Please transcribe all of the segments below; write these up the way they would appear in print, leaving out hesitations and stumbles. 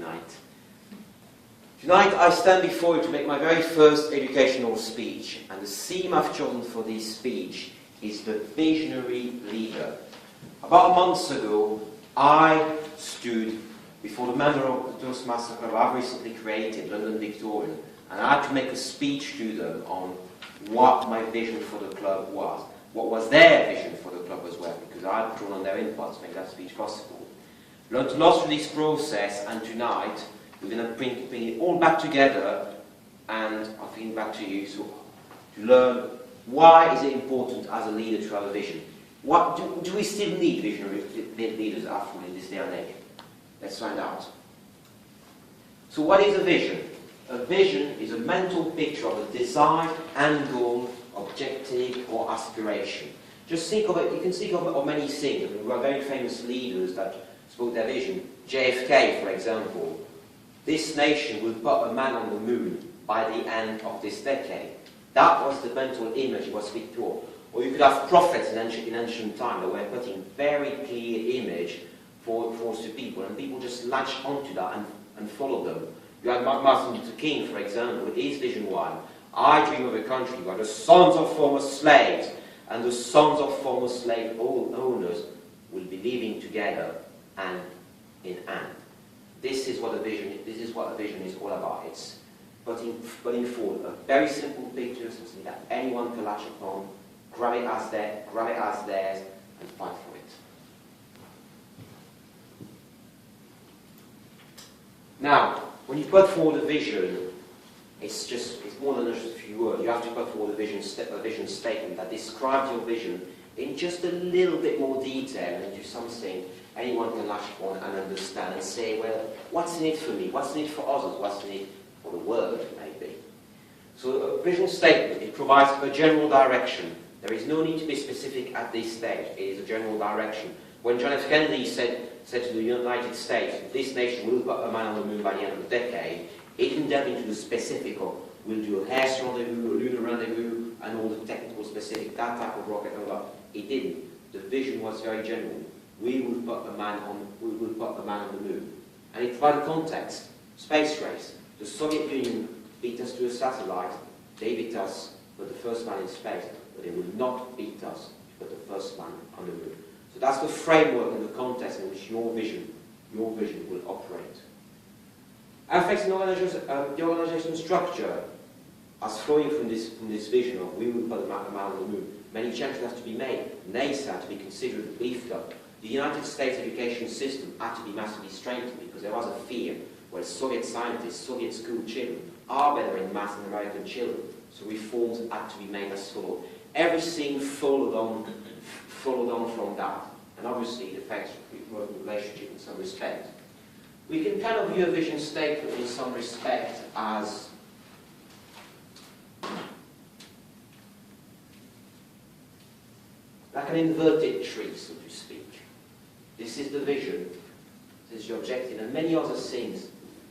tonight. Tonight I stand before you to make my very first educational speech, and the theme I've chosen for this speech is the visionary leader. About a month ago, I stood before the member of the Toastmasters Club I've recently created, London Victorian, and I had to make a speech to them on what my vision for the club was. What was their vision for the club as well, because I had drawn on their inputs to make that speech possible. We learned a lot through this process, and tonight we're going to bring it all back together, and I'll feed it back to you to learn why is it important as a leader to have a vision. What do we still need visionary leaders after all in this day and age? Let's find out. So what is a vision? A vision is a mental picture of a desired end goal, objective or aspiration. Just think of it, you can think of many things. I mean, there are very famous leaders that spoke their vision. JFK, for example. This nation will put a man on the moon by the end of this decade. That was the mental image he was speaking to. Or you could have prophets in ancient time that were putting very clear image for to people, and people just latched onto that and followed them. You had Martin Luther King, for example, with his vision one. I dream of a country where the sons of former slaves and the sons of former slave owners will be living together hand in hand. This is what a vision is all about. It's putting forward a very simple picture, something that anyone can latch upon, grab it as theirs, and fight for it. Now, when you put forward a vision, it's more than just a few words. You have to put forward a vision statement that describes your vision in just a little bit more detail and into something anyone can latch upon and understand and say, well, what's in it for me? What's in it for others? What's in it for the world, maybe? So a vision statement, it provides a general direction. There is no need to be specific at this stage. It is a general direction. When John F. Kennedy said to the United States, this nation will put a man on the moon by the end of the decade, it didn't delve into the specific of we'll do a hair's rendezvous, a lunar rendezvous, and all the technical specific, that type of rocket and all that. It didn't. The vision was very general. We will put a man on the moon. And it provided context. Space race. The Soviet Union beat us to a satellite. They beat us with the first man in space, but they will not beat us to put the first man on the moon. So that's the framework and the context in which your vision will operate. Affects the organizational structure as flowing from this vision of we will put a man on the moon. Many changes have to be made. NASA had to be considered, beefed up. The United States education system had to be massively strengthened because there was a fear where Soviet scientists, Soviet school children are better in maths than American children. So reforms had to be made as follows. Everything followed on from that. And obviously it affects working relationship in some respect. We can kind of view a vision statement in some respect as like an inverted tree, so to speak. This is the vision, this is your objective, and many other things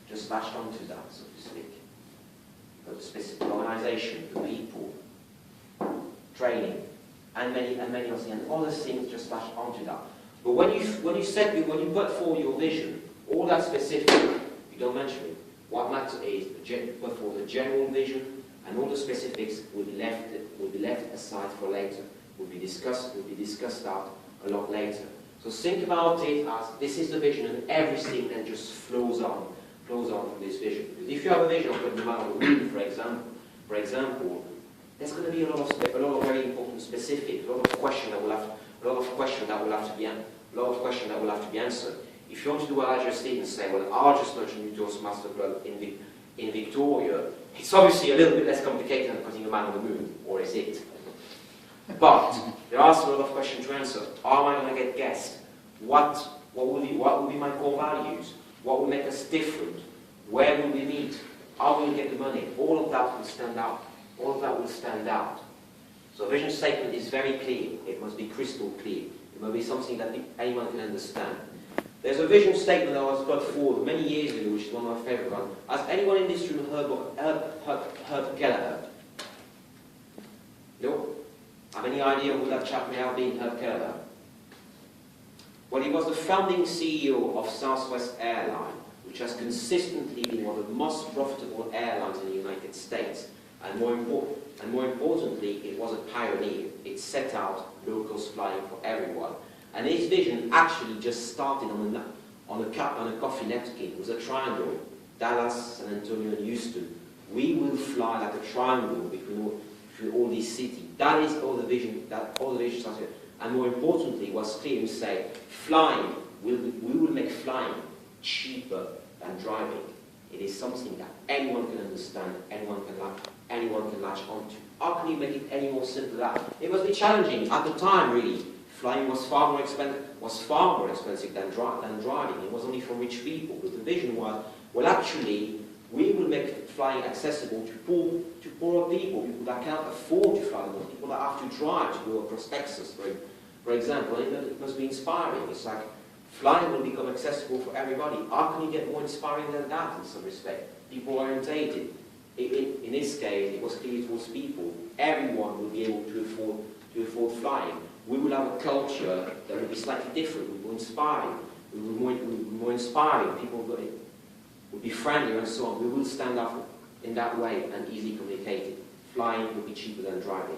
just latched onto that, so to speak. But the specific organization, the people, training, and many other things, and other things just latched onto that. But when you put forward your vision, all that specific, you don't mention it. What matters is put forward the general vision, and all the specifics will be left aside for later. Will be discussed out a lot later. So think about it as this is the vision, and everything then just flows on from this vision. Because if you have a vision of putting a man on the moon, for example, there's going to be a lot of very important specifics, a lot of questions that will have to be answered. If you want to do what I just did and say, well, I'll just launch a new Toastmasters Club in Victoria, it's obviously a little bit less complicated than putting a man on the moon, or is it? But there are still a lot of questions to answer. How am I going to get guests? What will be my core values? What will make us different? Where will we meet? How will we get the money? All of that will stand out. So a vision statement is very clear. It must be crystal clear. It must be something that anyone can understand. There's a vision statement that was put forward many years ago, which is one of my favourite ones. Has anyone in this room heard of Herb Kelleher? No? Have any idea who that chap may have been, Herb Kelleher? Well, he was the founding CEO of Southwest Airlines, which has consistently been one of the most profitable airlines in the United States. And more importantly, it was a pioneer. It set out low-cost flying for everyone. And his vision actually just started on a coffee napkin. It was a triangle: Dallas, San Antonio, and Houston. We will fly like a triangle between all these cities. That is all the vision. That all the vision started. And more importantly, was clear to say, flying. We will make flying cheaper than driving. It is something that anyone can understand, anyone can latch onto. How can you make it any more simple than that? It must be challenging at the time, really. Flying was far more expensive than driving. It was only for rich people. But the vision was, well, actually, we will make flying accessible to poorer people that can't afford to fly, people that have to drive to go across Texas, for example. It must be inspiring. It's like flying will become accessible for everybody. How can you get more inspiring than that in some respect? People orientated. In this case, it was clear towards people. Everyone will be able to afford flying. We will have a culture that will be slightly different. We will inspiring. We will be more inspiring. People will be friendlier and so on. We will stand up in that way and easily communicate it. Flying will be cheaper than driving.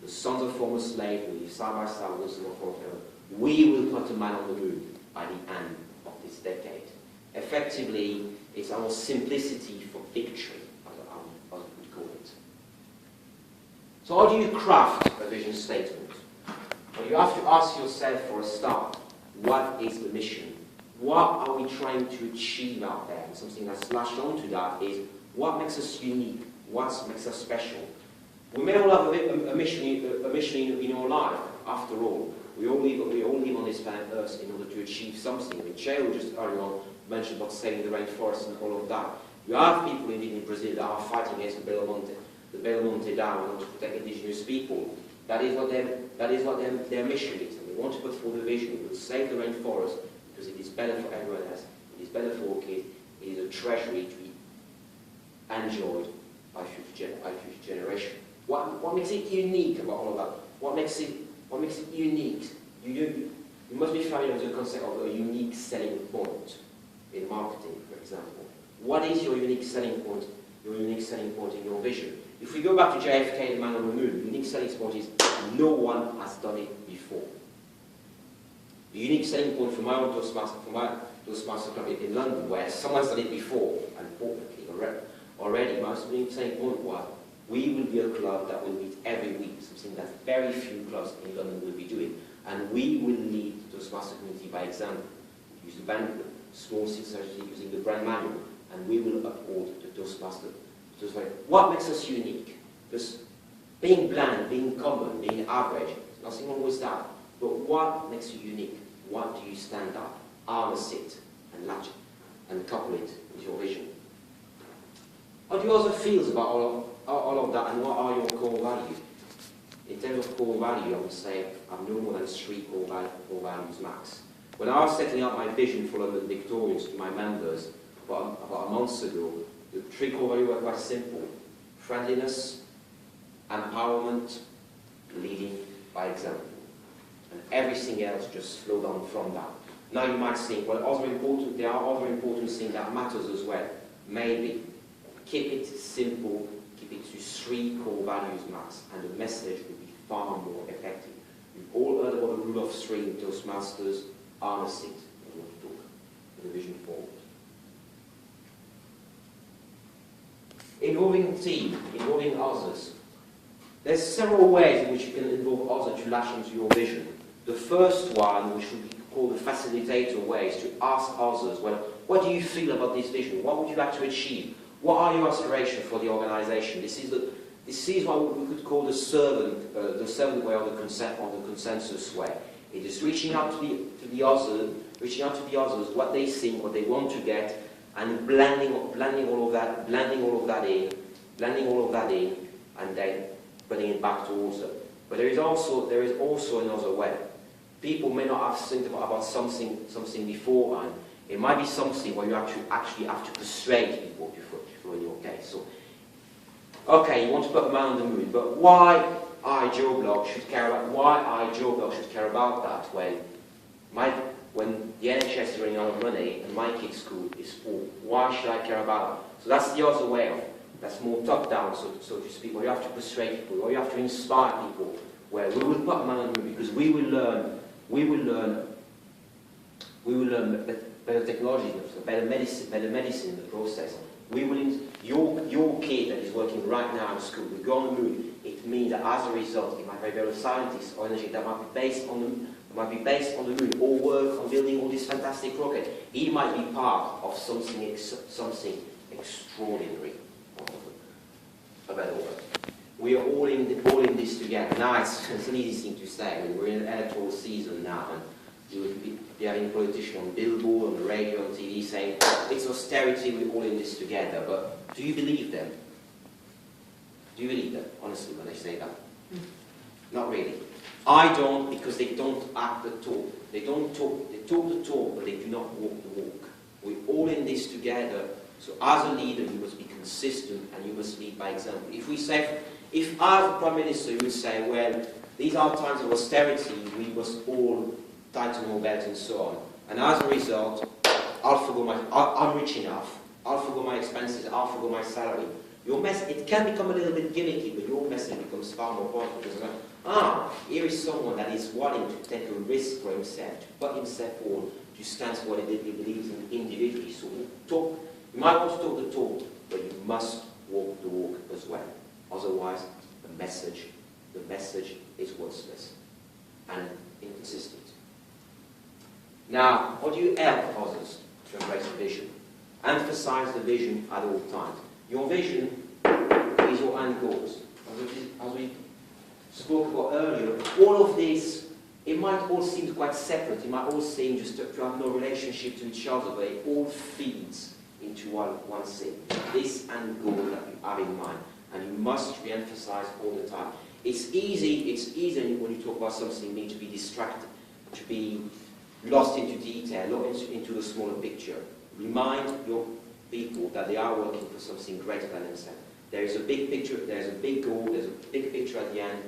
The sons of former slaves will live side by side with us forever. We will put a man on the moon by the end of this decade. Effectively, it's our simplicity for victory, as we would call it. So how do you craft a vision statement? Well, you have to ask yourself for a start, what is the mission? What are we trying to achieve out there? And something that's lashed onto that is, what makes us unique? What makes us special? We may all have a mission in our life, after all. We all live on this planet Earth in order to achieve something. I mean, Cheryl just earlier on mentioned about saving the rainforest and all of that. You have people in Brazil that are fighting against the Belo Monte Dam in order to protect indigenous people. That is what their mission is. And we want to put forward a vision. We will save the rainforest because it is better for everyone else. It is better for kids. It is a treasury to be enjoyed by future generations. What makes it unique about all of that? What makes it unique? You must be familiar with the concept of a unique selling point in marketing, for example. What is your unique selling point? Your unique selling point in your vision. If we go back to JFK, the man on the moon, the unique selling point is no one has done it before. The unique selling point for my own Toastmaster club in London, where someone's done it before, unfortunately, already, my unique selling point was, we will be a club that will meet every week, something that very few clubs in London will be doing. And we will lead the Toastmaster community by example. Use the brand, small successfully using the brand manual, and we will uphold the Toastmaster. What makes us unique? Because being bland, being common, being average, nothing wrong with that. But what makes you unique? What do you stand up, harness it, and latch it, and couple it with your vision? How do you also feel about all of that, and what are your core values? In terms of core value, I would say I'm no more than 3 core values max. When I was setting up my vision for London Victorians to my members about a month ago, the 3 core values were quite simple: friendliness, empowerment, leading by example. And everything else just flowed on from that. Now you might think, well, there are other important things that matters as well. Maybe. Keep it simple, keep it to 3 core values max, and the message will be far more effective. We've all heard about the rule of 3 in Toastmasters. Harness it in your talk, with the vision forward. Involving team, involving others. There's several ways in which you can involve others to latch into your vision. The first one, which would be called the facilitator way, is to ask others, well, what do you feel about this vision? What would you like to achieve? What are your aspirations for the organization? This is what we could call the servant way or the consensus way. It is reaching out to the others, what they think, what they want to get, and blending all of that in, and then putting it back towards them. But there is also another way. People may not have think about something beforehand. It might be something where you actually have to persuade people to flow in your case. So, okay, you want to put a man on the moon, but why Joe Block should care about that? Well, when the NHS is running out of money and my kid's school is poor, why should I care about it? So that's the other way of, that's more top-down, so to speak, where you have to persuade people, where you have to inspire people, where we will put man on the moon because we will learn better technology, better medicine in the process. We will, your kid that is working right now in school will go on the moon. It means that as a result, it might be a scientist or energy that might be based on the moon, or work on building all this fantastic rocket. He might be part of something extraordinary. A better word. We are all in this together. Now it's an easy thing to say. I mean, we're in an electoral season now, and you would be having a politician on billboard, on the radio, on TV saying, it's austerity, we're all in this together. But do you believe them? Do you believe them, honestly, when they say that? Not really. I don't, because they don't act the talk. They don't talk, they talk the talk, but they do not walk the walk. We're all in this together. So as a leader, you must be consistent and you must lead by example. If I was a Prime Minister, you would say, well, these are times of austerity, we must all tighten our belts and so on. And as a result, I'm rich enough, I'll forgo my expenses, I'll forgo my salary. It can become a little bit gimmicky, but your message becomes far more powerful because here is someone that is willing to take a risk for himself, to put himself forward, to stand for what he believes in individually. So you might want to talk the talk, but you must walk the walk as well. Otherwise, the message is worthless and inconsistent. Now, how do you help others to embrace the vision? Emphasize the vision at all times. Your vision is your end goals. As we spoke about earlier, all of this, it might all seem quite separate. It might all seem just to have no relationship to each other, but it all feeds into one thing. This end goal that you have in mind. And you must re-emphasize all the time. It's easy when you talk about something to be distracted, to be lost into detail, lost into the smaller picture. Remind your people that they are working for something greater than themselves. There is a big picture, there's a big goal, there's a big picture at the end.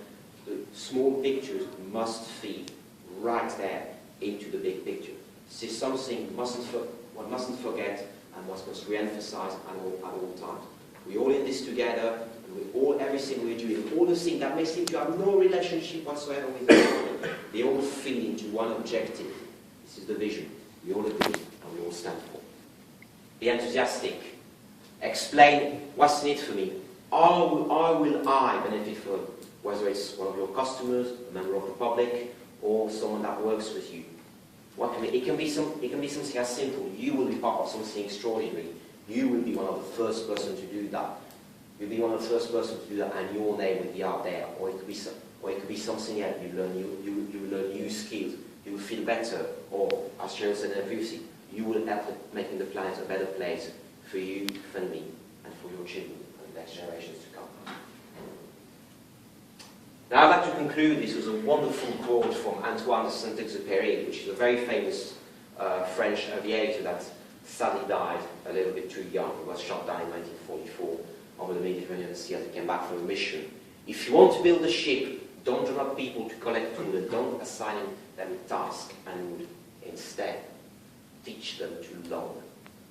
The small pictures must feed right there into the big picture. This is something one mustn't forget and one must re-emphasize at all times. We're all in this together, and everything we're doing, all the things that may seem to have no relationship whatsoever with each other, they all feed into one objective. This is the vision we all agree and we all stand for. Be enthusiastic. Explain what's in it for me. How will I benefit from, whether it's one of your customers, a member of the public, or someone that works with you. It can be something as simple. You will be part of something extraordinary. You will be one of the first person to do that. You'll be one of the first person to do that, and your name will be out there. Or it could be something else. You learn new skills. You will feel better. Or as Cheryl said previously, you will help making the planet a better place for you, for me, and for your children and the next generations to come. Now I'd like to conclude this with a wonderful quote from Antoine de Saint-Exupéry, which is a very famous French aviator that sadly died a little bit too young. He was shot down in 1944 over the Mediterranean Sea as he came back from a mission. If you want to build a ship, don't draw up people to collect food and don't assign them a task, and instead teach them to long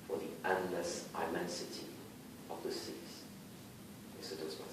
for the endless immensity of the seas. Mr. Toastmasters.